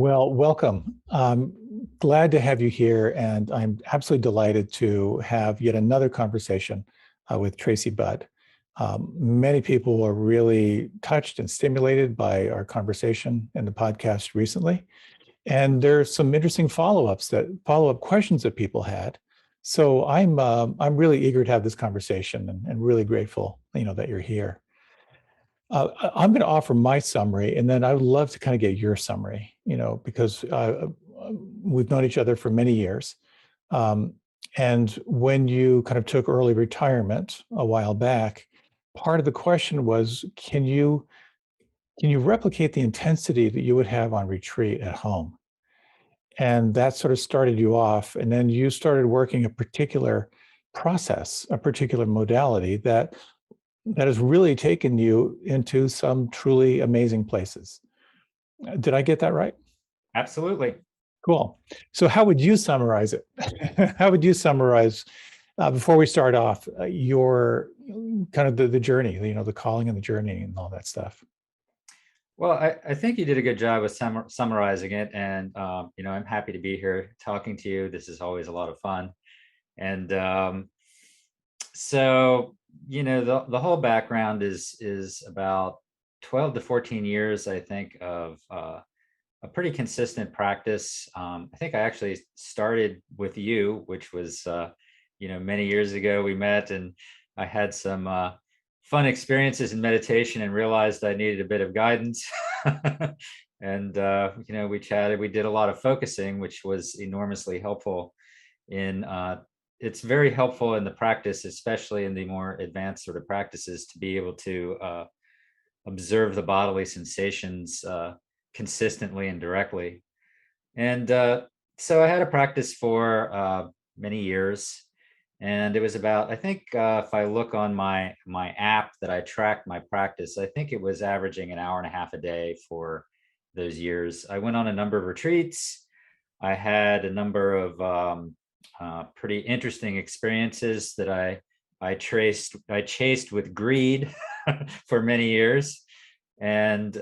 Well, welcome. Glad to have you here, and I'm absolutely delighted to have yet another conversation with Tracy Budd. Many people were really touched and stimulated by our conversation in the podcast recently, and there's some interesting follow-up questions that people had. So I'm really eager to have this conversation, and really grateful, that you're here. I'm going to offer my summary, and then I would love to kind of get your summary, because we've known each other for many years. And when you kind of took early retirement a while back, part of the question was, can you replicate the intensity that you would have on retreat at home? And that sort of started you off, and then you started working a particular process, a particular modality that has really taken you into some truly amazing places. Did I get that right? Absolutely. Cool. So how would you summarize it? How would you summarize, before we start off, your kind of the journey, the calling and the journey and all that stuff? Well, I think you did a good job with summarizing it. And, I'm happy to be here talking to you. This is always a lot of fun. And so, the whole background is about 12 to 14 years, I think, of a pretty consistent practice. I think I actually started with you, which was, many years ago we met, and I had some fun experiences in meditation and realized I needed a bit of guidance. And, we chatted, we did a lot of focusing, which was enormously helpful in, it's very helpful in the practice, especially in the more advanced sort of practices, to be able to observe the bodily sensations consistently and directly. And so I had a practice for many years. And it was about, I think, if I look on my app that I tracked my practice, I think it was averaging an hour and a half a day for those years. I went on a number of retreats. I had a number of pretty interesting experiences that I chased with greed for many years, and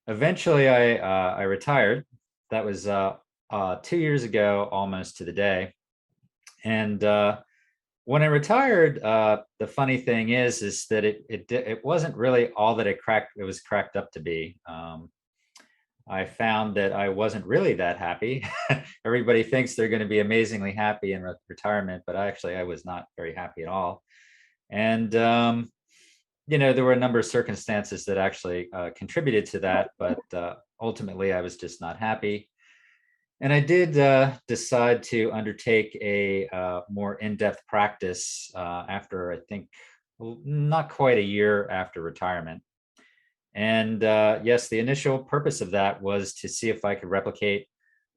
eventually I retired. That was 2 years ago, almost to the day. And when I retired, the funny thing is that it wasn't really all that it was cracked up to be. I found that I wasn't really that happy. Everybody thinks they're going to be amazingly happy in retirement, but I was not very happy at all. And there were a number of circumstances that actually contributed to that, but ultimately I was just not happy. And I did decide to undertake a more in-depth practice after, I think, not quite a year after retirement. And yes, the initial purpose of that was to see if I could replicate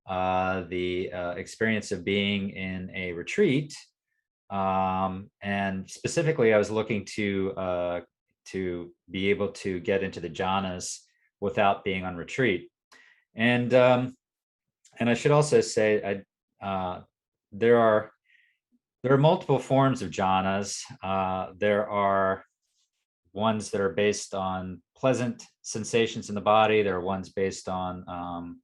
the experience of being in a retreat. And specifically, I was looking to be able to get into the jhanas without being on retreat. And I should also say, there are multiple forms of jhanas. There are ones that are based on pleasant sensations in the body. There are ones based on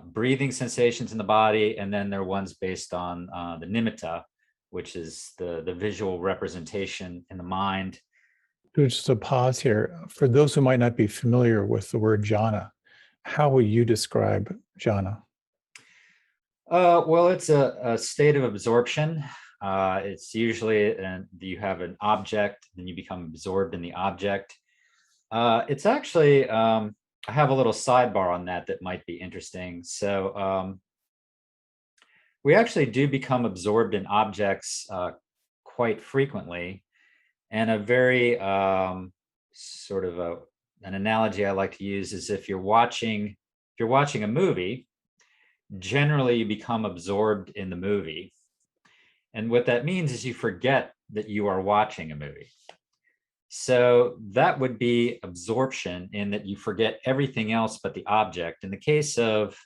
breathing sensations in the body, and then there are ones based on the nimitta, which is the visual representation in the mind. Just a pause here. For those who might not be familiar with the word jhana, how will you describe jhana? Well, it's a state of absorption. It's usually, you have an object, then you become absorbed in the object. It's actually, I have a little sidebar on that might be interesting. So we actually do become absorbed in objects quite frequently. And a very sort of an analogy I like to use is if you're watching a movie, generally you become absorbed in the movie. And what that means is you forget that you are watching a movie. So that would be absorption, in that you forget everything else but the object. In the case of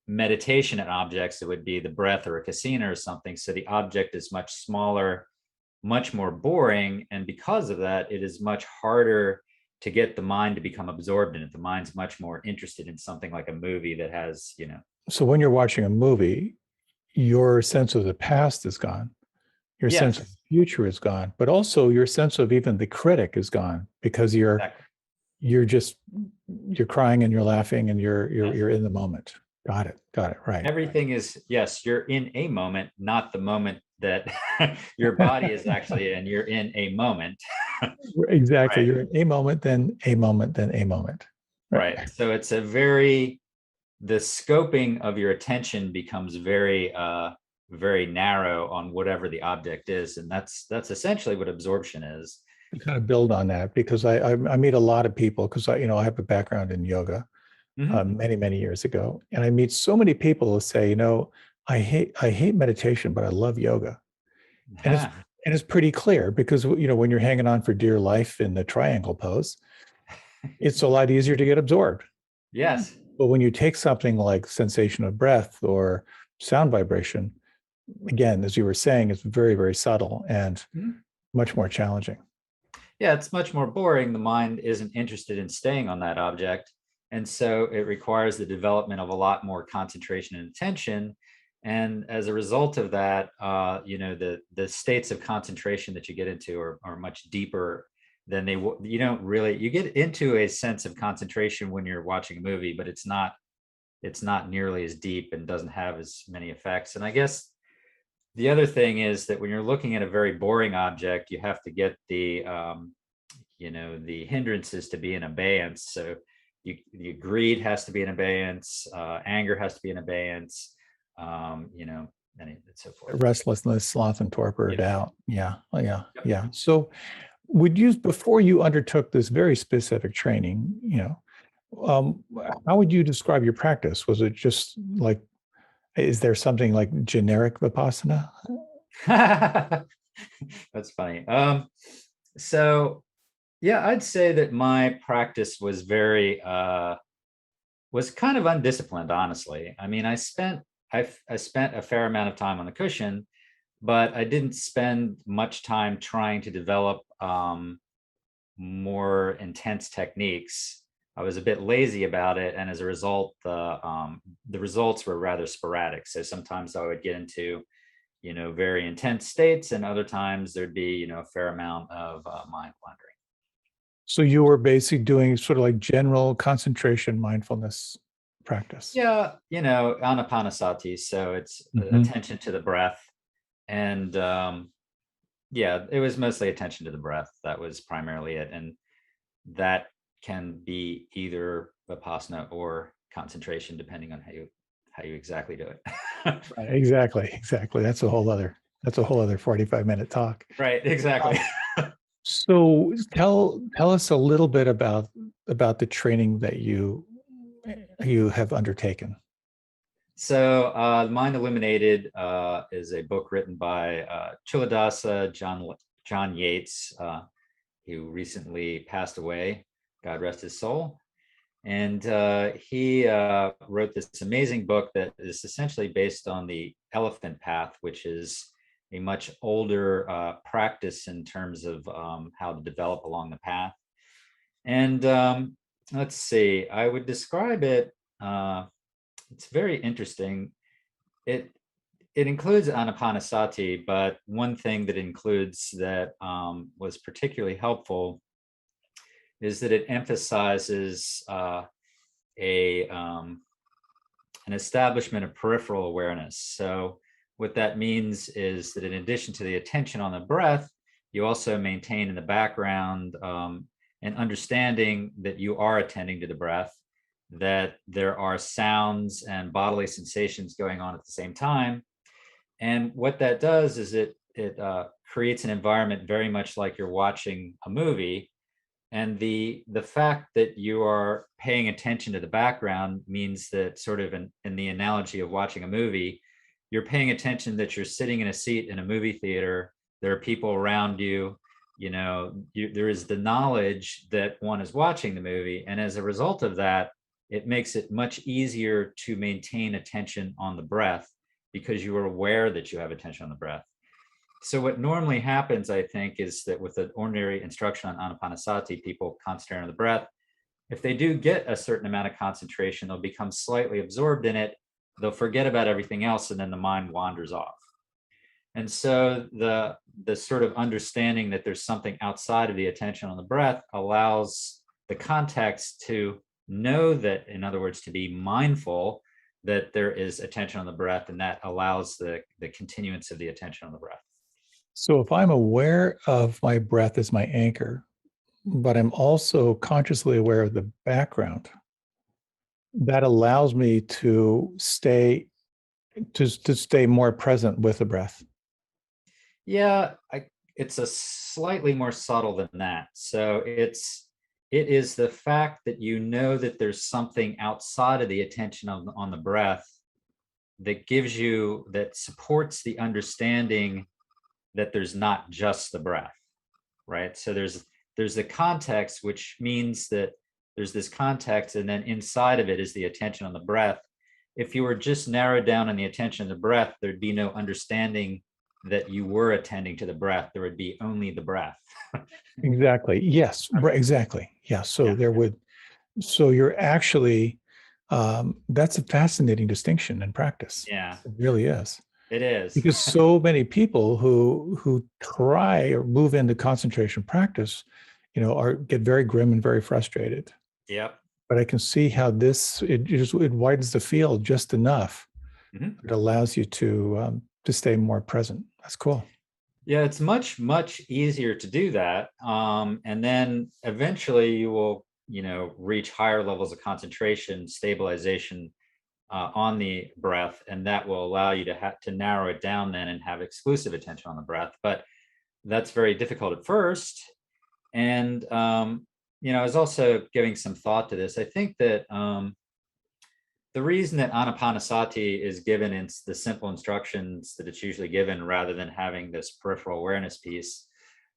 meditation and objects, it would be the breath or a kasina or something. So the object is much smaller, much more boring. And because of that, it is much harder to get the mind to become absorbed in it. The mind's much more interested in something like a movie that has, So when you're watching a movie, your sense of the past is gone. Your sense of the yes, future is gone, but also your sense of even the critic is gone because exactly. you're just you're crying and you're laughing and Yes. you're in the moment. Got it. Got it. Right. Everything is, yes, you're in a moment, not the moment that your body is actually in. You're in a moment. Exactly. Right. You're in a moment, then a moment, then a moment. Right. Right. So it's a very, the scoping of your attention becomes very, very narrow on whatever the object is. And that's essentially what absorption is. To kind of build on that, because I meet a lot of people because I have a background in yoga Mhm. many years ago, and I meet so many people who say, I hate meditation, but I love yoga, and it's Ah, and it's pretty clear because when you're hanging on for dear life in the triangle pose, it's a lot easier to get absorbed. yes. But when you take something like sensation of breath or sound vibration, again, as you were saying, it's very subtle and Mhm. much more challenging. Yeah, it's much more boring. The mind isn't interested in staying on that object. And so it requires the development of a lot more concentration and attention. And as a result of that, the states of concentration that you get into are much deeper than you don't really, you get into a sense of concentration when you're watching a movie, but it's not nearly as deep and doesn't have as many effects. And I guess the other thing is that when you're looking at a very boring object, you have to get the hindrances to be in abeyance. So the greed has to be in abeyance, anger has to be in abeyance, and so forth. Restlessness, sloth, and torpor, Yep. doubt. Yeah. Oh, yeah. Yep. Yeah. So would you, before you undertook this very specific training, um, how would you describe your practice? Was it just like, is there something like generic Vipassana? That's funny. So yeah, I'd say that my practice was kind of undisciplined, honestly. I mean, I spent a fair amount of time on the cushion, but I didn't spend much time trying to develop more intense techniques. I was a bit lazy about it, and as a result, the results were rather sporadic. So sometimes I would get into very intense states, and other times there'd be a fair amount of mind wandering. So you were basically doing sort of like general concentration mindfulness practice. Yeah, anapanasati. So it's Mhm. attention to the breath, and yeah, it was mostly attention to the breath. That was primarily it, and that can be either vipassana or concentration, depending on how you exactly do it. Right, exactly. That's a whole other 45-minute talk. Right, exactly. So tell us a little bit about the training that you have undertaken. So, Mind Illuminated is a book written by Chuladasa John Yates, who recently passed away. God rest his soul. And he wrote this amazing book that is essentially based on the elephant path, which is a much older practice in terms of how to develop along the path. And let's see, I would describe it. It's very interesting. It it includes anapanasati, but one thing that includes that was particularly helpful is that it emphasizes a an establishment of peripheral awareness. So what that means is that in addition to the attention on the breath, you also maintain in the background an understanding that you are attending to the breath, that there are sounds and bodily sensations going on at the same time. And what that does is it creates an environment very much like you're watching a movie, and the fact that you are paying attention to the background means that, sort of in the analogy of watching a movie, you're paying attention that you're sitting in a seat in a movie theater. There are people around you. There is the knowledge that one is watching the movie, and as a result of that, it makes it much easier to maintain attention on the breath because you are aware that you have attention on the breath. So what normally happens, I think, is that with an ordinary instruction on anapanasati, people concentrate on the breath. If they do get a certain amount of concentration, they'll become slightly absorbed in it. They'll forget about everything else, and then the mind wanders off. And so the sort of understanding that there's something outside of the attention on the breath allows the context to know that, in other words, to be mindful that there is attention on the breath, and that allows the continuance of the attention on the breath. So if I'm aware of my breath as my anchor, but I'm also consciously aware of the background, that allows me to stay more present with the breath. Yeah, it's a slightly more subtle than that. So it is the fact that you know that there's something outside of the attention on the breath that supports the understanding that there's not just the breath, right? So there's the context, which means that there's this context, and then inside of it is the attention on the breath. If you were just narrowed down on the attention on the breath, there'd be no understanding that you were attending to the breath. There would be only the breath. Exactly. Yes. Okay. Right. Exactly. Yeah. So Yeah. so you're actually, that's a fascinating distinction in practice. Yeah, It really is. it is. Because so many people who try or move into concentration practice, get very grim and very frustrated. Yep. But I can see how it widens the field just enough. Mhm. It allows you to stay more present. That's cool. Yeah, it's much, much easier to do that. And then eventually you will, reach higher levels of concentration, stabilization on the breath, and that will allow you to narrow it down then and have exclusive attention on the breath. But that's very difficult at first. And I was also giving some thought to this. I think that the reason that anapanasati is given in the simple instructions that it's usually given rather than having this peripheral awareness piece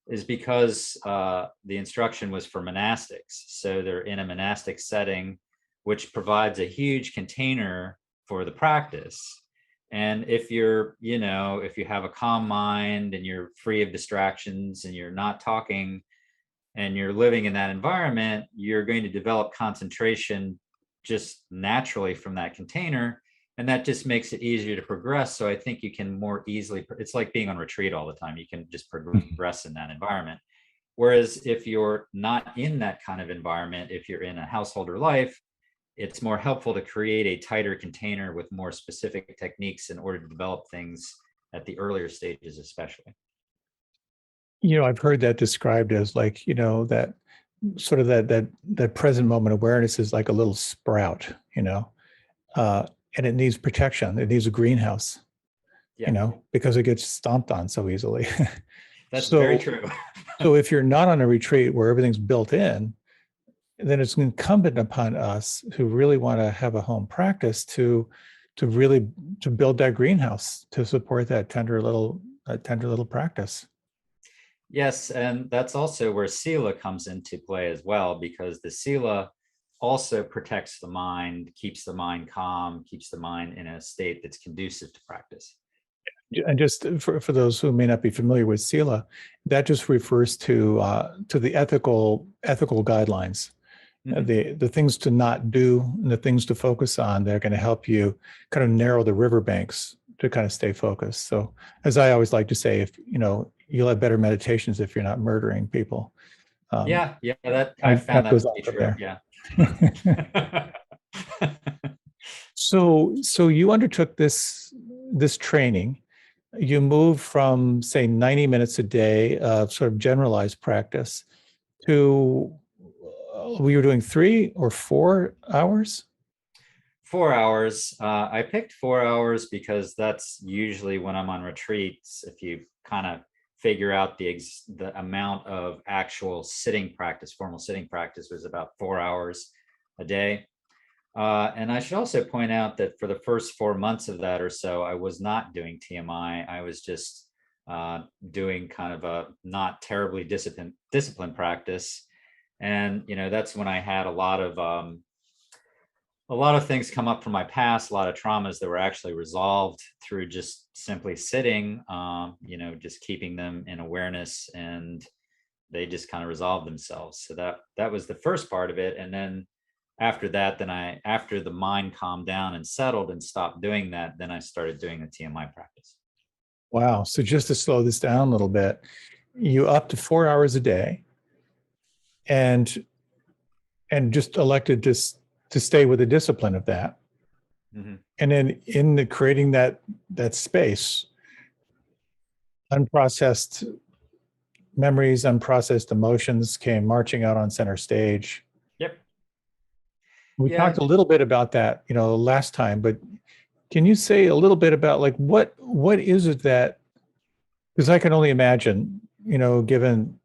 is because the instruction was for monastics. So they're in a monastic setting, which provides a huge container for the practice. And if if you have a calm mind and you're free of distractions and you're not talking and you're living in that environment, you're going to develop concentration just naturally from that container. And that just makes it easier to progress. So I think you can more easily, it's like being on retreat all the time. You can just progress in that environment. Whereas if you're not in that kind of environment, if you're in a householder life, it's more helpful to create a tighter container with more specific techniques in order to develop things at the earlier stages, especially. I've heard that described as like, that sort of that present moment awareness is like a little sprout, uh, and it needs protection. It needs a greenhouse, Yeah, because it gets stomped on so easily. that's very so, true. so if you're not on a retreat where everything's built in, then it's incumbent upon us who really want to have a home practice to really to build that greenhouse to support that tender little practice. Yes, and that's also where sila comes into play as well, because the sila also protects the mind, keeps the mind calm, keeps the mind in a state that's conducive to practice. And just for those who may not be familiar with sila, that just refers to the ethical guidelines, Mhm. the things to not do and the things to focus on. They're going to help you kind of narrow the riverbanks to kind of stay focused. So, as I always like to say, if you'll have better meditations if you're not murdering people. Yeah, that I Kind found of that to goes on be from true. there. Yeah. So you undertook this training. You moved from, say, 90 minutes a day of sort of generalized practice to we were doing 3 or 4 hours. 4 hours. I picked 4 hours because that's usually when I'm on retreats. If you kind of figure out the amount of actual sitting practice, formal sitting practice was about 4 hours a day. And I should also point out that for the first 4 months of that or so, I was not doing TMI. I was just doing kind of a not terribly disciplined practice. And that's when I had a lot of a lot of things come up from my past, a lot of traumas that were actually resolved through just simply sitting, just keeping them in awareness, and they just kind of resolved themselves. So that was the first part of it. And then after that, after the mind calmed down and settled and stopped doing that, then I started doing the TMI practice. Wow. So just to slow this down a little bit, you up to 4 hours a day and just elected to stay with the discipline of that. Mm-hmm. And then in the creating that space, unprocessed memories, unprocessed emotions came marching out on center stage. Yep. We Yeah. talked a little bit about that, last time, but can you say a little bit about like what is it that, because I can only imagine, given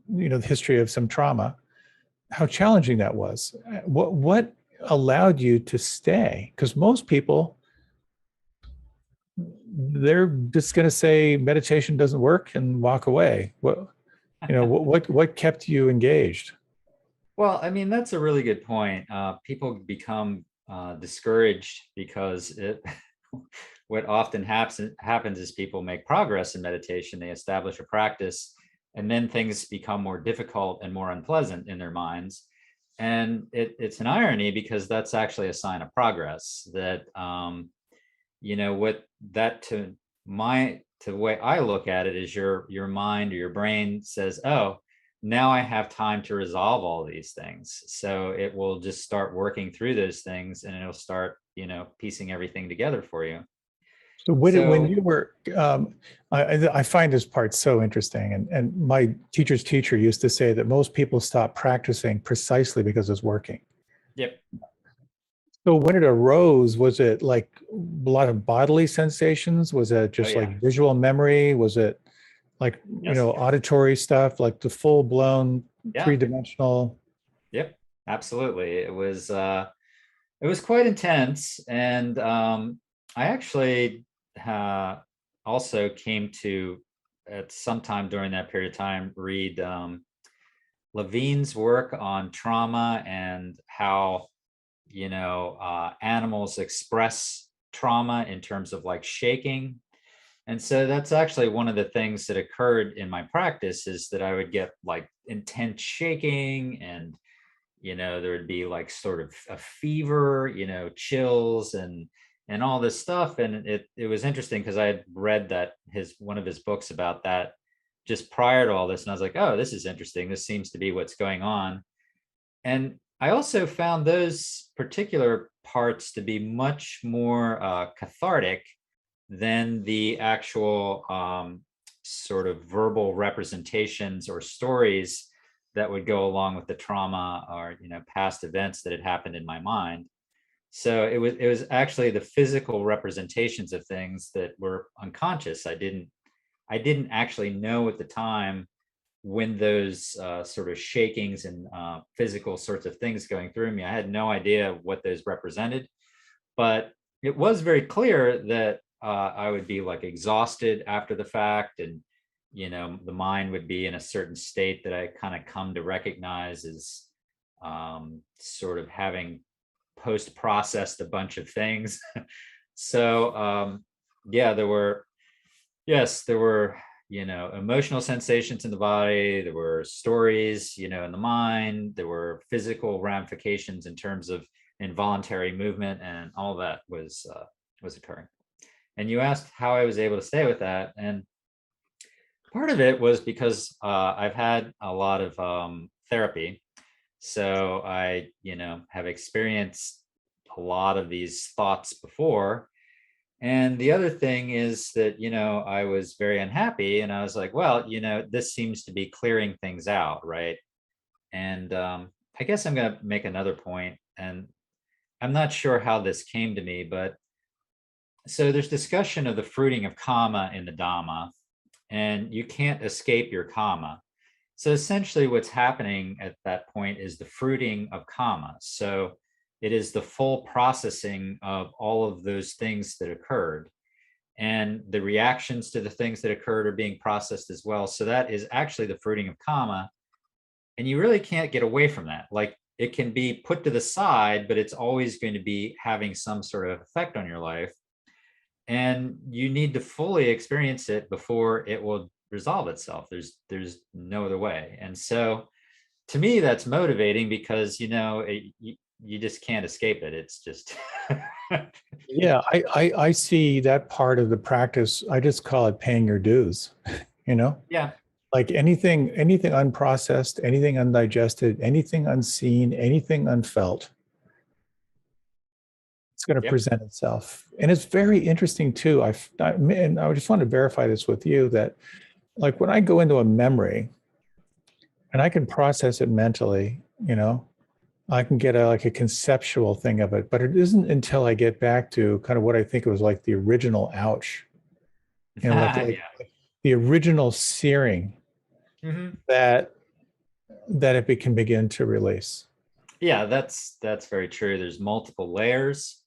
the history of some trauma, how challenging that was. What allowed you to stay? Because most people, they're just going to say meditation doesn't work and walk away. What kept you engaged? Well, I mean, that's a really good point. People become discouraged because what often happens is people make progress in meditation, they establish a practice, and then things become more difficult and more unpleasant in their minds. And it's an irony, because that's actually a sign of progress. That what that to the way I look at it is your mind or your brain says, oh, now I have time to resolve all these things. So it will just start working through those things, and it'll start, piecing everything together for you. So when So you were, I find this part so interesting, and my teacher's teacher used to say that most people stop practicing precisely because it's working. yep. So when it arose, was it like a lot of bodily sensations? Was it Oh just yeah. like visual memory? Was it like, Yes. auditory stuff, like the full blown Yeah. three-dimensional? Yep. Absolutely. It was quite intense. And I actually also came to, at some time during that period of time, read Levine's work on trauma and how, animals express trauma in terms of like shaking. And so that's actually one of the things that occurred in my practice, is that I would get like intense shaking, and there would be like sort of a fever, chills and all this stuff. And it was interesting, because I had read that one of his books about that just prior to all this, and I was like, oh, this is interesting, this seems to be what's going on. And I also found those particular parts to be much more cathartic than the actual sort of verbal representations or stories that would go along with the trauma, or past events that had happened in my mind. So it was actually the physical representations of things that were unconscious. I didn't actually know at the time, when those sort of shakings and physical sorts of things going through me, I had no idea what those represented. But it was very clear that I would be like exhausted after the fact, and the mind would be in a certain state that I kind of come to recognize as sort of having post-processed a bunch of things. So yeah, there were emotional sensations in the body, there were stories in the mind, there were physical ramifications in terms of involuntary movement, and all that was occurring. And you asked how I was able to stay with that, and part of it was because I've had a lot of therapy, so I have experienced a lot of these thoughts before. And the other thing is that, I was very unhappy, and I was like, well, this seems to be clearing things out, right? And I guess I'm going to make another point, and I'm not sure how this came to me, but so there's discussion of the fruiting of karma in the Dhamma, and you can't escape your karma. So essentially, what's happening at that point is the fruiting of karma. So it is the full processing of all of those things that occurred, and the reactions to the things that occurred are being processed as well. So that is actually the fruiting of karma, and you really can't get away from that. Like, it can be put to the side, but it's always going to be having some sort of effect on your life. And you need to fully experience it before it will resolve itself. There's no other way. And so to me, that's motivating because, you just can't escape it. It's just, Yeah, I see that part of the practice. I just call it paying your dues, you know? yeah, Like anything unprocessed, anything undigested, anything unseen, anything unfelt, it's going to yep. present itself. And it's very interesting too. And I just want to verify this with you that like when I go into a memory and I can process it mentally, I can get like a conceptual thing of it, but it isn't until I get back to kind of what I think it was like the original ouch, like Yeah. the original searing Mhm. that it can begin to release. Yeah, that's very true. There's multiple layers.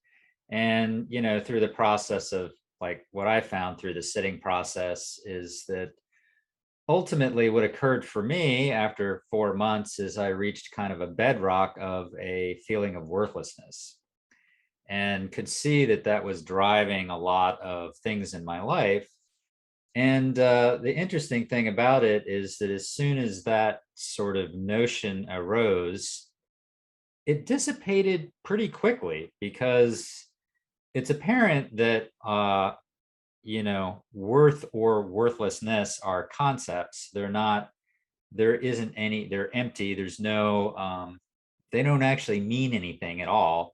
And, through the process of like what I found through the sitting process is that ultimately what occurred for me after 4 months is I reached kind of a bedrock of a feeling of worthlessness and could see that that was driving a lot of things in my life. And the interesting thing about it is that as soon as that sort of notion arose, it dissipated pretty quickly because it's apparent that worth or worthlessness are concepts. They're not, there isn't any, they're empty. There's no, they don't actually mean anything at all.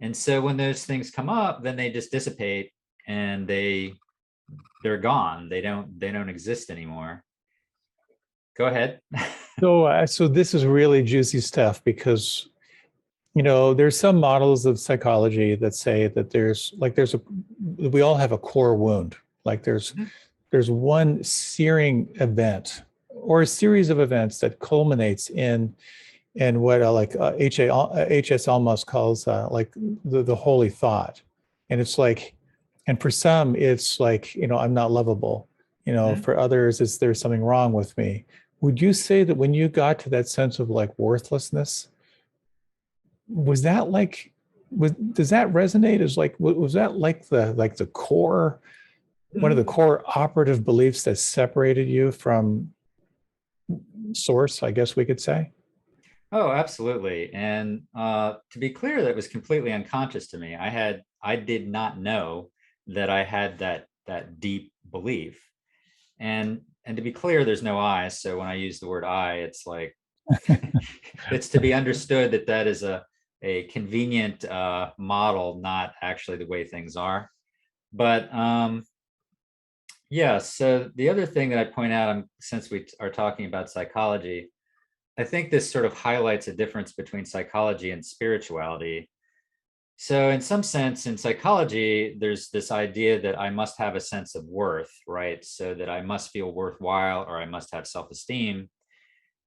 And so when those things come up, then they just dissipate and they're gone. They don't exist anymore. Go ahead. So this is really juicy stuff because there's some models of psychology that say that we all have a core wound. Like there's one searing event or a series of events that culminates in what H.S. Almost calls like the holy thought, and it's like, and for some it's like I'm not lovable. Mhm. For others it's there's something wrong with me. Would you say that when you got to that sense of like worthlessness, was that like does that resonate as like was that like the core, one of the Mhm. core operative beliefs that separated you from source, I guess we could say? Oh, absolutely. And to be clear, that was completely unconscious to me. I did not know that I had that deep belief. And to be clear, there's no I. So when I use the word I, it's like it's to be understood that that is a convenient model, not actually the way things are. But yeah. So the other thing that I point out, since we are talking about psychology, I think this sort of highlights a difference between psychology and spirituality. So, in some sense, in psychology, there's this idea that I must have a sense of worth, right? So that I must feel worthwhile or I must have self esteem.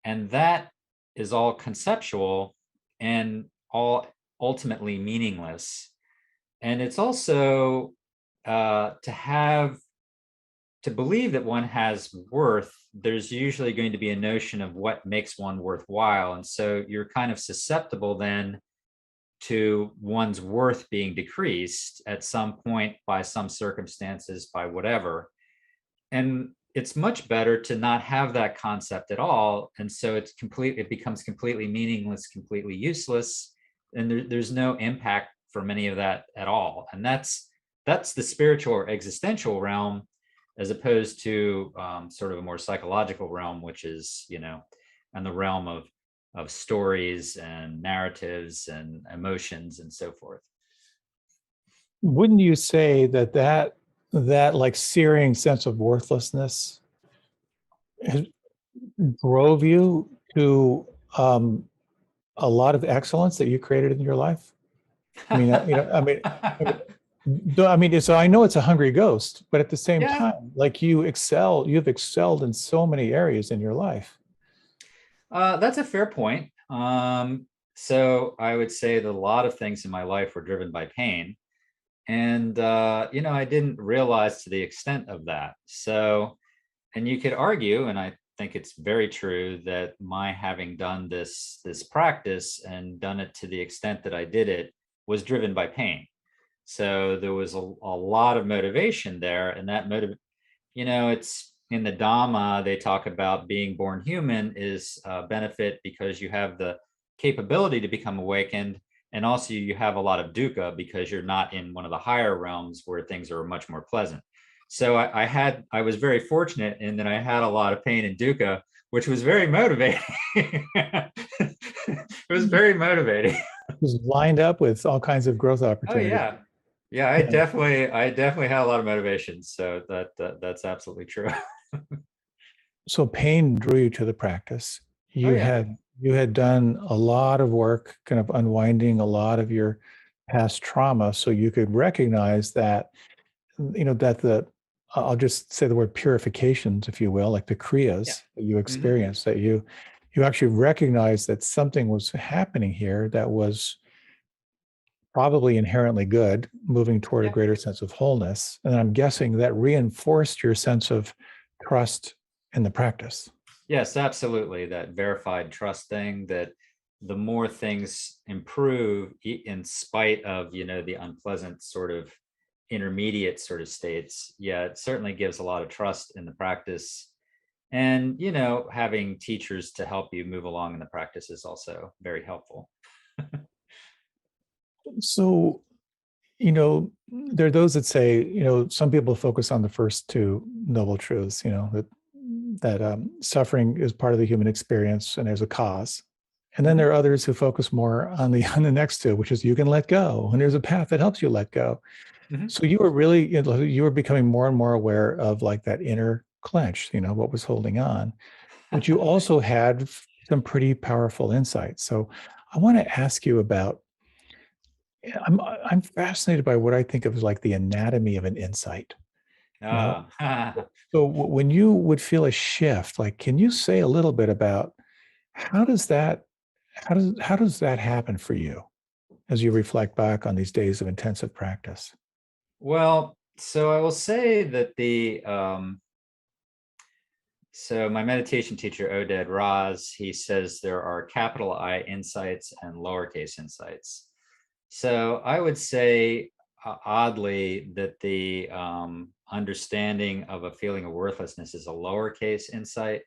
And that is all conceptual and all ultimately meaningless. And it's also to believe that one has worth, there's usually going to be a notion of what makes one worthwhile. And so you're kind of susceptible then to one's worth being decreased at some point by some circumstances, by whatever. And it's much better to not have that concept at all. And so it becomes completely meaningless, completely useless. And there's no impact from any of that at all. And that's the spiritual or existential realm, as opposed to sort of a more psychological realm, which is, and the realm of stories and narratives and emotions and so forth. Wouldn't you say that like searing sense of worthlessness has, drove you to a lot of excellence that you created in your life? I mean, I mean, so I know it's a hungry ghost, but at the same Yeah, time, like you've excelled in so many areas in your life. that's a fair point. So I would say that a lot of things in my life were driven by pain. And, I didn't realize to the extent of that. So, and you could argue, and I think it's very true that my having done this practice and done it to the extent that I did it was driven by pain. So there was a lot of motivation there, and that it's in the Dhamma, they talk about being born human is a benefit because you have the capability to become awakened. And also you have a lot of dukkha because you're not in one of the higher realms where things are much more pleasant. So I was very fortunate in that I had a lot of pain and dukkha, which was very motivating. It was very motivating. It was lined up with all kinds of growth Oh opportunities. yeah. Yeah, Yeah. I definitely had a lot of motivation. So that's absolutely true. So pain drew you to the practice. Oh You yeah. had you had done a lot of work, kind of unwinding a lot of your past trauma, so you could recognize that, that I'll just say the word purifications, if you will, like the Yeah. kriyas that you Hmm. experienced, that you actually recognize that something was happening here that was probably inherently good, moving toward a Yeah. greater sense of wholeness. And I'm guessing that reinforced your sense of trust in the practice. Yes, absolutely. That verified trust thing, that the more things improve in spite of, the unpleasant sort of intermediate sort of states. Yeah, it certainly gives a lot of trust in the practice. And, having teachers to help you move along in the practice is also very helpful. So, there are those that say, some people focus on the first two noble truths, that suffering is part of the human experience and there's a cause. And then Mhm. there are others who focus more on the on the next two, which is you can let go, and there's a path that helps you let go. Mhm. So you were really, you were becoming more and more aware of like that inner clench, what was holding on, but you also had some pretty powerful insights. So I want to ask you about, I'm fascinated by what I think of as like the anatomy of an insight, you know. Ah, So when you would feel a shift, like, can you say a little bit about how does that, how does that happen for you as you reflect back on these days of intensive practice? well, so I will say that so my meditation teacher, Oded Raz, he says there are capital I insights and lowercase insights. So I would say, oddly, that the understanding of a feeling of worthlessness is a lowercase insight,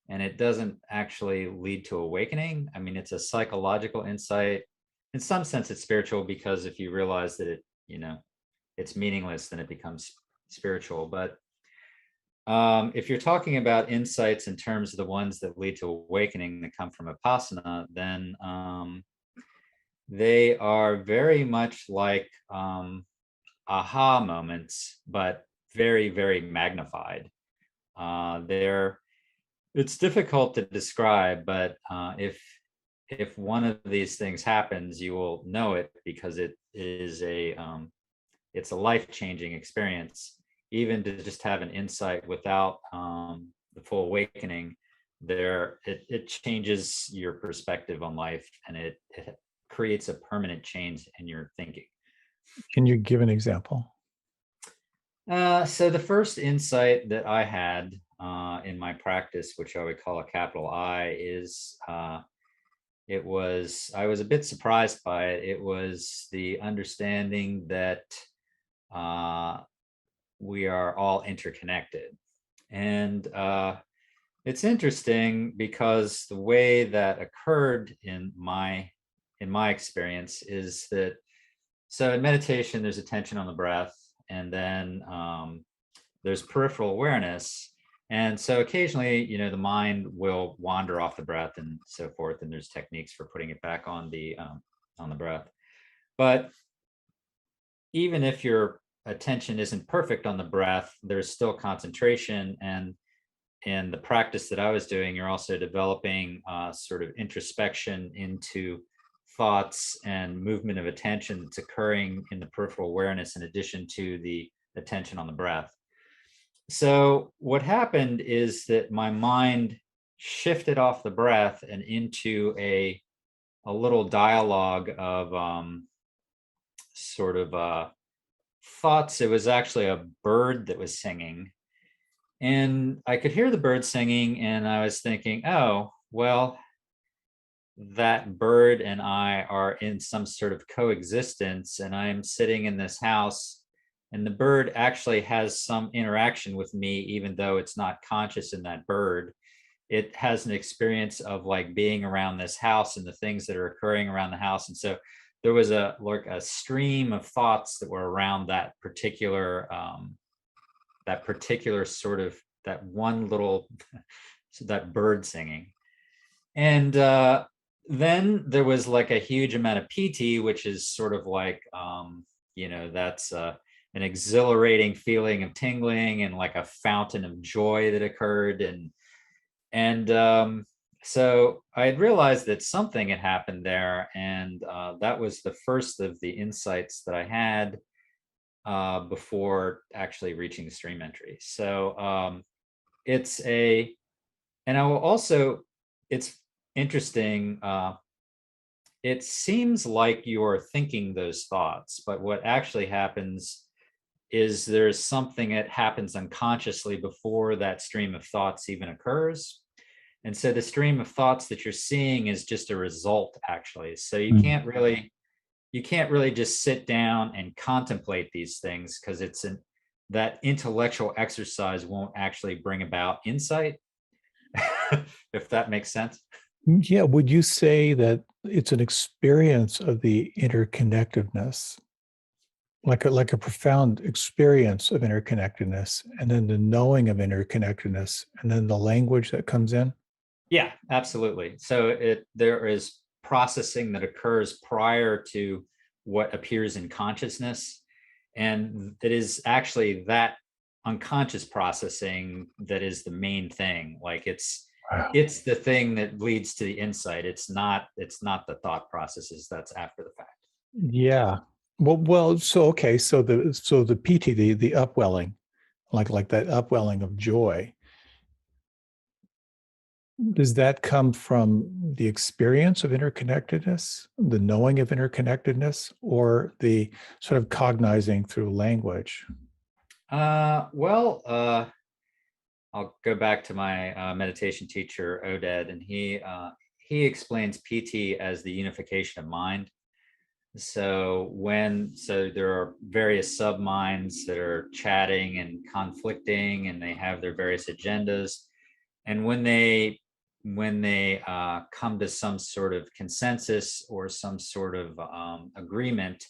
and it doesn't actually lead to awakening. I mean, it's a psychological insight. In some sense, it's spiritual because if you realize that it's meaningless, then it becomes spiritual. But if you're talking about insights in terms of the ones that lead to awakening that come from Vipassana, then they are very much like aha moments, but very, very magnified. They're It's difficult to describe, but if one of these things happens, you will know it because it's a life-changing experience. Even to just have an insight without the full awakening, it changes your perspective on life, and it creates a permanent change in your thinking. Can you give an example? So the first insight that I had in my practice, which I would call a capital I, is I was a bit surprised by it. It was the understanding that uh, we are all interconnected. And it's interesting because the way that occurred in my experience is that, so in meditation there's attention on the breath, and then there's peripheral awareness. And so occasionally, the mind will wander off the breath and so forth, and there's techniques for putting it back on the breath. But even if your attention isn't perfect on the breath, there's still concentration. And in the practice that I was doing, you're also developing sort of introspection into thoughts and movement of attention that's occurring in the peripheral awareness in addition to the attention on the breath. So what happened is that my mind shifted off the breath and into a little dialogue of sort of thoughts. It was actually a bird that was singing, And I could hear the bird singing, and I was thinking, oh, well, that bird and I are in some sort of coexistence, and I'm sitting in this house, and the bird actually has some interaction with me, even though it's not conscious in that bird. It has an experience of like being around this house and the things that are occurring around the house. And so there was a like a stream of thoughts that were around that particular sort of that one little so that bird singing. And then there was like a huge amount of PT, which is sort of like that's an exhilarating feeling of tingling and like a fountain of joy that occurred. And so I had realized that something had happened there, and that was the first of the insights that I had before actually reaching the stream entry. So it's a, and I will also, it's interesting. It seems like you're thinking those thoughts, but what actually happens is there's something that happens unconsciously before that stream of thoughts even occurs. And so the stream of thoughts that you're seeing is just a result, actually. So you can't really just sit down and contemplate these things, because that intellectual exercise won't actually bring about insight, if that makes sense. Yeah, would you say that it's an experience of the interconnectedness, like a profound experience of interconnectedness, and then the knowing of interconnectedness, and then the language that comes in? Yeah, absolutely. So there is processing that occurs prior to what appears in consciousness. And it is actually that unconscious processing that is the main thing. Like Wow. it's the thing that leads to the insight. It's not the thought processes that's after the fact. Yeah. Well, so okay, so the PT, the upwelling, like that upwelling of joy, does that come from the experience of interconnectedness, the knowing of interconnectedness, or the sort of cognizing through language? Well, I'll go back to my meditation teacher, Oded, and he explains PT as the unification of mind. So there are various sub minds that are chatting and conflicting, and they have their various agendas, and when they come to some sort of consensus or some sort of agreement,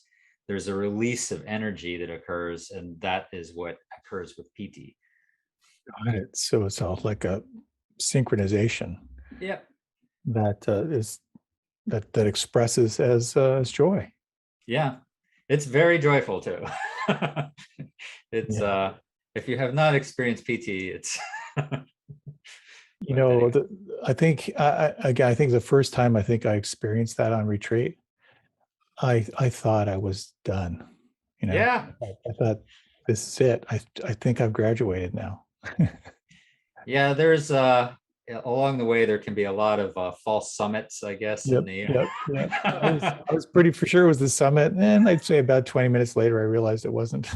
there's a release of energy that occurs, and that is what occurs with PT. Got it. So it's all like a synchronization Yep. that is that expresses as joy. Yeah, it's very joyful too. It's Yeah. if you have not experienced PT, it's You but know, anyway. I think again, I think the first time I think I experienced that on retreat, I thought I was done. You know, Yeah. I thought this is it. I think I've graduated now. Yeah, there's along the way there can be a lot of false summits, I guess, in Yep, the yep, yep. I was pretty for sure it was the summit, and I'd say about 20 minutes later I realized it wasn't.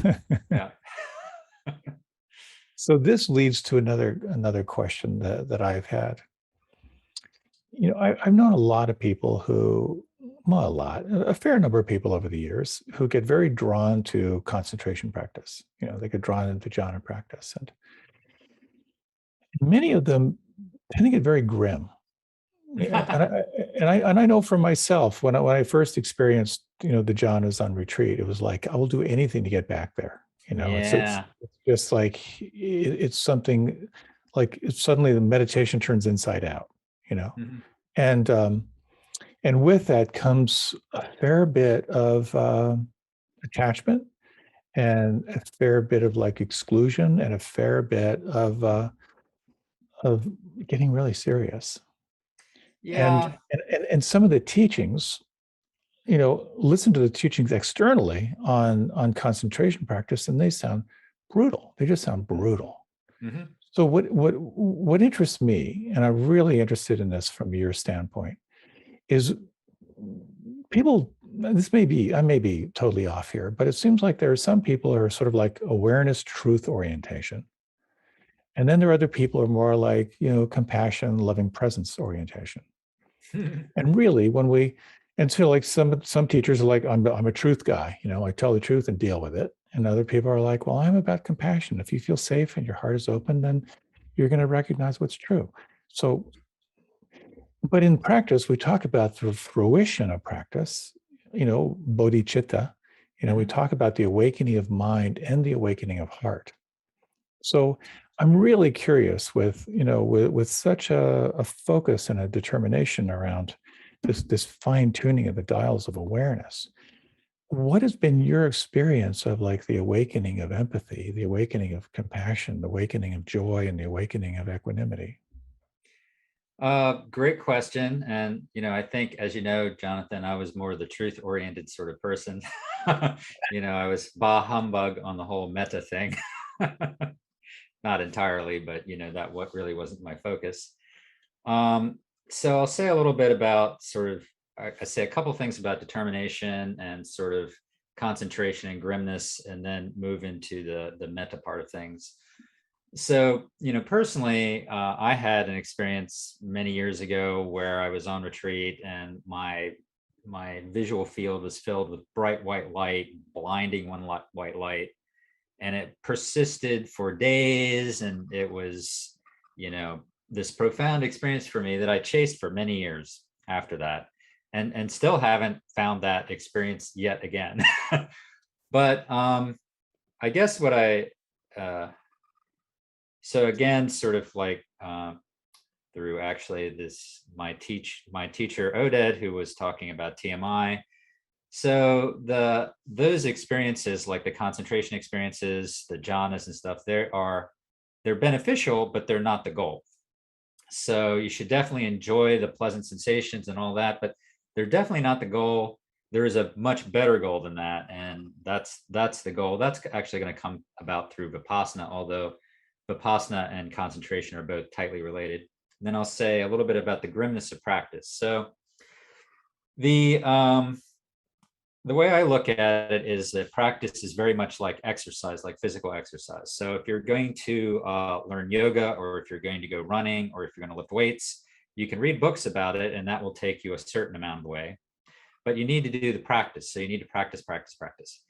yeah. So this leads to another question that I've had. You know, I've known a lot of people who, well, a fair number of people over the years who get very drawn to concentration practice. You know, they get drawn into jhana practice, and many of them tend to get very grim. Yeah, and I know for myself, when I first experienced, the jhanas on retreat, it was like I will do anything to get back there. You know, it's Yeah. just like it's something like suddenly the meditation turns inside out. You know, Mhm. and and with that comes a fair bit of attachment and a fair bit of like exclusion and a fair bit of getting really serious. And, Yeah. and some of the teachings, listen to the teachings externally on concentration practice, and they sound brutal. They just sound brutal. Mhm. So what interests me, and I'm really interested in this from your standpoint, is people. I may be totally off here, but it seems like there are some people who are sort of like awareness truth orientation, And then there are other people who are more like, compassion, loving presence orientation. And really, and so like some teachers are like, I'm a truth guy, I tell the truth and deal with it. And other people are like, well, I'm about compassion. If you feel safe and your heart is open, then you're going to recognize what's true. So, but in practice, we talk about the fruition of practice, bodhicitta. We talk about the awakening of mind and the awakening of heart. So I'm really curious with such a focus and a determination around this fine tuning of the dials of awareness. What has been your experience of like the awakening of empathy, the awakening of compassion, the awakening of joy, and the awakening of equanimity? Great question. And, I think, as you know, Jonathan, I was more the truth oriented sort of person. I was bah humbug on the whole meta thing. Not entirely, but, that what really wasn't my focus. So I'll say a little bit about I say a couple things about determination and sort of concentration and grimness, and then move into the meta part of things. So, personally, I had an experience many years ago where I was on retreat and my visual field was filled with bright white light, blinding white light, and it persisted for days. And it was, this profound experience for me that I chased for many years after that, and still haven't found that experience yet again. But I guess what so again, sort of like through actually my teacher Oded, who was talking about TMI. So those experiences, like the concentration experiences, the jhanas and stuff, they're beneficial, but they're not the goal. So you should definitely enjoy the pleasant sensations and all that, but they're definitely not the goal. There is a much better goal than that, and that's the goal. That's actually going to come about through vipassana, although vipassana and concentration are both tightly related. And then I'll say a little bit about the grimness of practice. So the way I look at it is that practice is very much like exercise, like physical exercise. So if you're going to learn yoga, or if you're going to go running, or if you're going to lift weights, you can read books about it, and that will take you a certain amount of the way. But you need to do the practice. So you need to practice, practice, practice.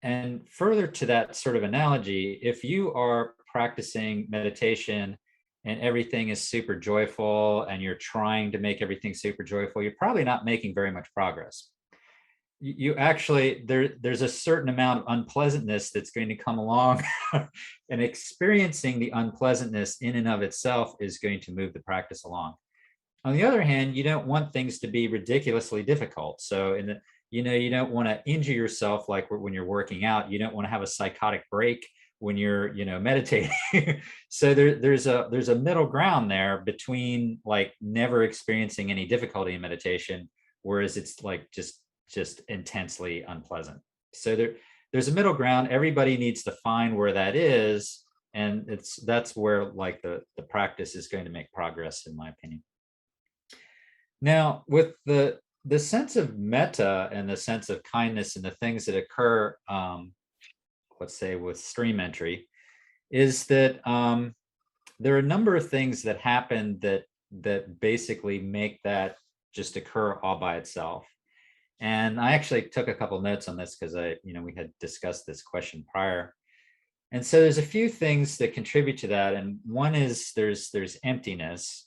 And further to that sort of analogy, if you are practicing meditation and everything is super joyful and you're trying to make everything super joyful, you're probably not making very much progress. You actually, there's a certain amount of unpleasantness that's going to come along, and experiencing the unpleasantness in and of itself is going to move the practice along. On the other hand, you don't want things to be ridiculously difficult. So you don't want to injure yourself, like when you're working out. You don't want to have a psychotic break when you're, meditating. So there's a middle ground there between like never experiencing any difficulty in meditation, whereas it's like just intensely unpleasant. So there's a middle ground. Everybody needs to find where that is, and that's where like the practice is going to make progress, in my opinion. Now, with the sense of metta and the sense of kindness and the things that occur, let's say with stream entry, is that there are a number of things that happen that basically make that just occur all by itself. And I actually took a couple notes on this because we had discussed this question prior. And so there's a few things that contribute to that. And one is there's emptiness.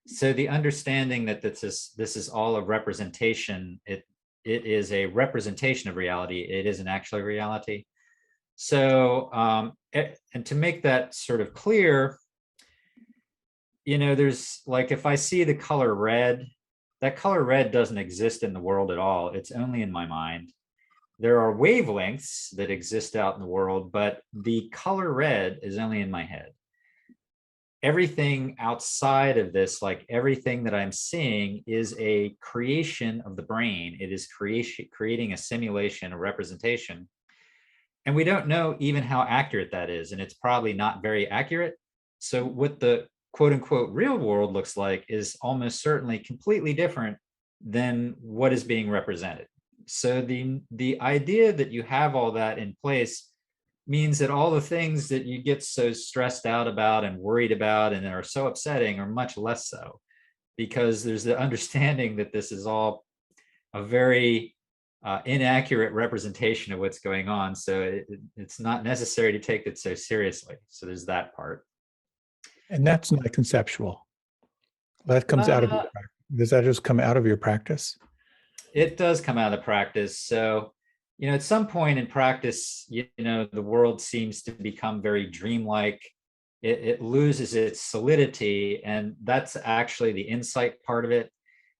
So the understanding that this is all a representation, it is a representation of reality. It isn't actually reality. So, and to make that sort of clear, there's like, if I see the color red, that color red doesn't exist in the world at all. It's only in my mind. There are wavelengths that exist out in the world, but the color red is only in my head. Everything outside of this, like everything that I'm seeing, is a creation of the brain. It is creating a simulation, a representation. And we don't know even how accurate that is. And it's probably not very accurate. So what the quote unquote real world looks like is almost certainly completely different than what is being represented. So the idea that you have all that in place means that all the things that you get so stressed out about and worried about and are so upsetting are much less so, because there's the understanding that this is all a very inaccurate representation of what's going on. So it's not necessary to take it so seriously. So there's that part. And that's not conceptual. That comes out of your Uh, practice. Does that just come out of your practice? it does come out of practice. So, at some point in practice, the world seems to become very dreamlike. It loses its solidity, and that's actually the insight part of it.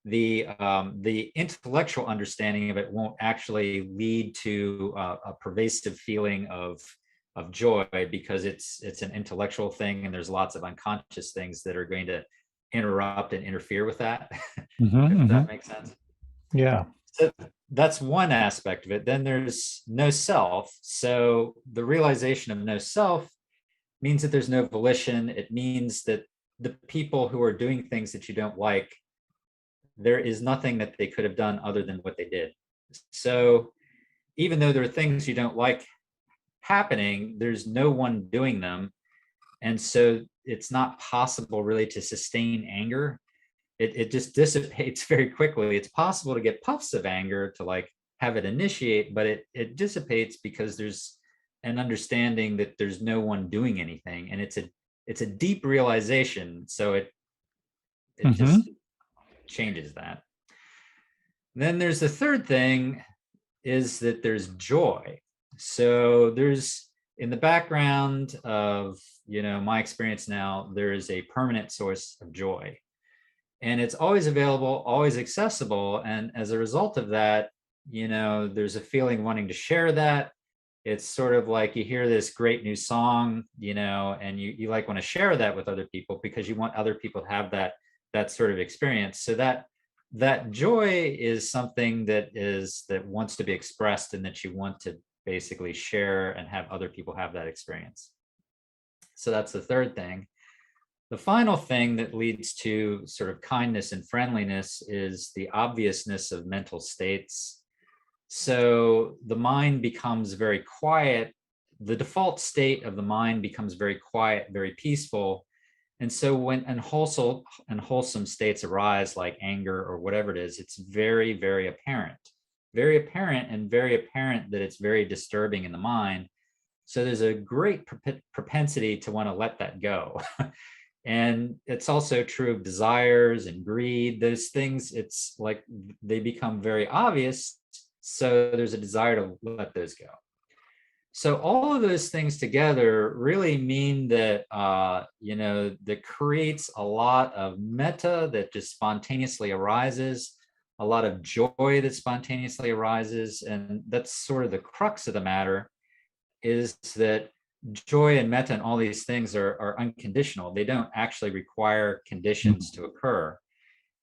The intellectual understanding of it won't actually lead to a pervasive feeling of joy, because it's an intellectual thing, and there's lots of unconscious things that are going to interrupt and interfere with that. If that makes sense. Yeah. So that's one aspect of it. Then there's no self. So the realization of no self means that there's no volition. It means that the people who are doing things that you don't like, there is nothing that they could have done other than what they did. So even though there are things you don't like happening, there's no one doing them. And so it's not possible really to sustain anger. It just dissipates very quickly. It's possible to get puffs of anger, to like have it initiate, but it dissipates because there's an understanding that there's no one doing anything. And it's a deep realization. So it just changes that. Then there's the third thing, is that there's joy. So there's, in the background of my experience now, there is a permanent source of joy, and it's always available, always accessible. And as a result of that, there's a feeling wanting to share that. It's sort of like you hear this great new song, and you like want to share that with other people, because you want other people to have that sort of experience. So that joy is something that wants to be expressed, and that you want to basically share and have other people have that experience. So that's the third thing. The final thing that leads to sort of kindness and friendliness is the obviousness of mental states. So the mind becomes very quiet. The default state of the mind becomes very quiet, very peaceful. And so when unwholesome states arise, like anger or whatever it is, it's very, very apparent. Very apparent, and very apparent that it's very disturbing in the mind. So there's a great propensity to want to let that go. And it's also true of desires and greed. Those things, it's like they become very obvious. So there's a desire to let those go. So all of those things together really mean that, that creates a lot of metta that just spontaneously arises, a lot of joy that spontaneously arises. And that's sort of the crux of the matter, is that joy and metta and all these things are unconditional. They don't actually require conditions to occur.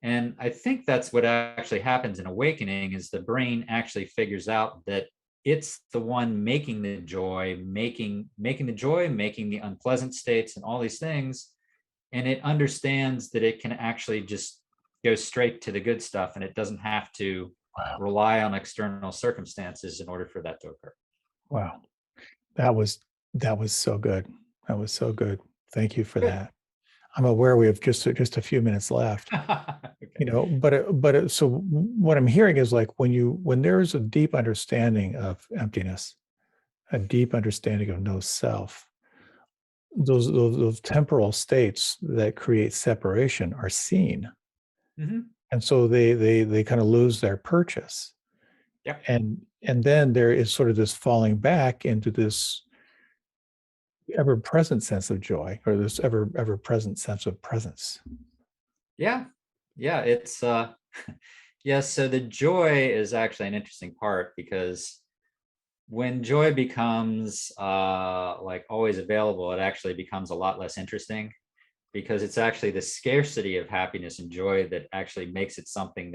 And I think that's what actually happens in awakening, is the brain actually figures out that it's the one making the joy, making the unpleasant states and all these things. And it understands that it can actually just go straight to the good stuff, and it doesn't have to rely on external circumstances in order for that to occur. Wow. That was so good. That was so good. Thank you for that. I'm aware we have just a few minutes left. Okay. So what I'm hearing is, like, when there is a deep understanding of emptiness, a deep understanding of no self, those temporal states that create separation are seen. Mm-hmm. And so they kind of lose their purchase. Yep. And then there is sort of this falling back into this ever-present sense of joy, or this ever-present sense of presence. Yeah. It's yes. So the joy is actually an interesting part, because when joy becomes like always available, it actually becomes a lot less interesting, because it's actually the scarcity of happiness and joy that actually makes it something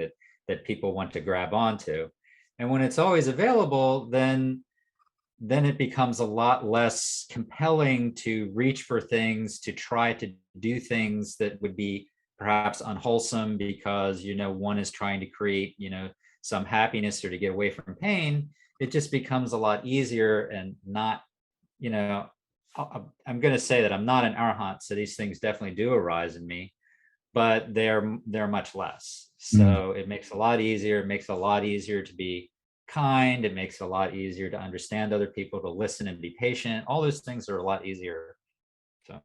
that people want to grab onto. And when it's always available, then it becomes a lot less compelling to reach for things, to try to do things that would be perhaps unwholesome, because one is trying to create some happiness or to get away from pain. It just becomes a lot easier and not you know, I'm going to say that I'm not an arhat, so these things definitely do arise in me, but they're much less. Mm. So it makes it a lot easier. It makes it a lot easier to be kind. It makes it a lot easier to understand other people, to listen and be patient. All those things are a lot easier. So,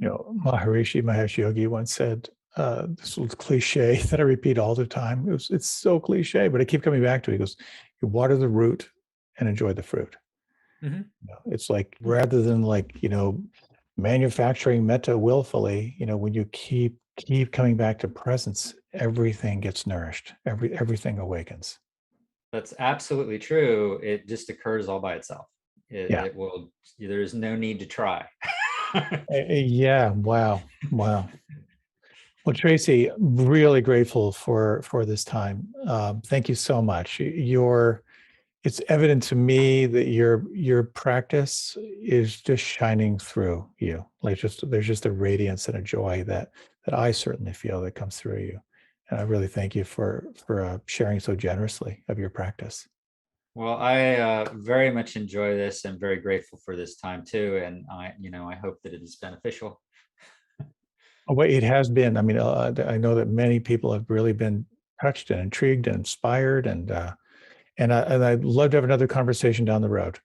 Maharishi Mahesh Yogi once said, this little cliche that I repeat all the time. It's so cliche, but I keep coming back to it. He goes, you water the root and enjoy the fruit. mhm. It's like, rather than manufacturing metta willfully, when you keep coming back to presence, everything gets nourished. Everything awakens. That's absolutely true. It just occurs all by itself. Yeah. It will, there's no need to try. Yeah. Wow. Wow. Well, Tracy, really grateful for this time. Thank you so much. It's evident to me that your practice is just shining through you. There's just a radiance and a joy that I certainly feel that comes through you. And I really thank you for sharing so generously of your practice. Well, I very much enjoy this. I'm very grateful for this time too, and I hope that it is beneficial. Oh, wait, it has been. I mean, I know that many people have really been touched and intrigued and inspired, and I'd love to have another conversation down the road.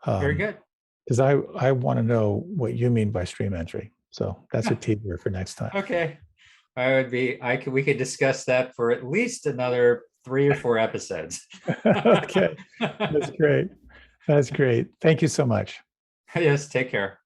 Very Um, good. because I want to know what you mean by stream entry. So that's a teaser for next time. Okay, we could discuss that for at least another 3 or 4 episodes. Okay, that's great. That's great. Thank you so much. Yes, take care.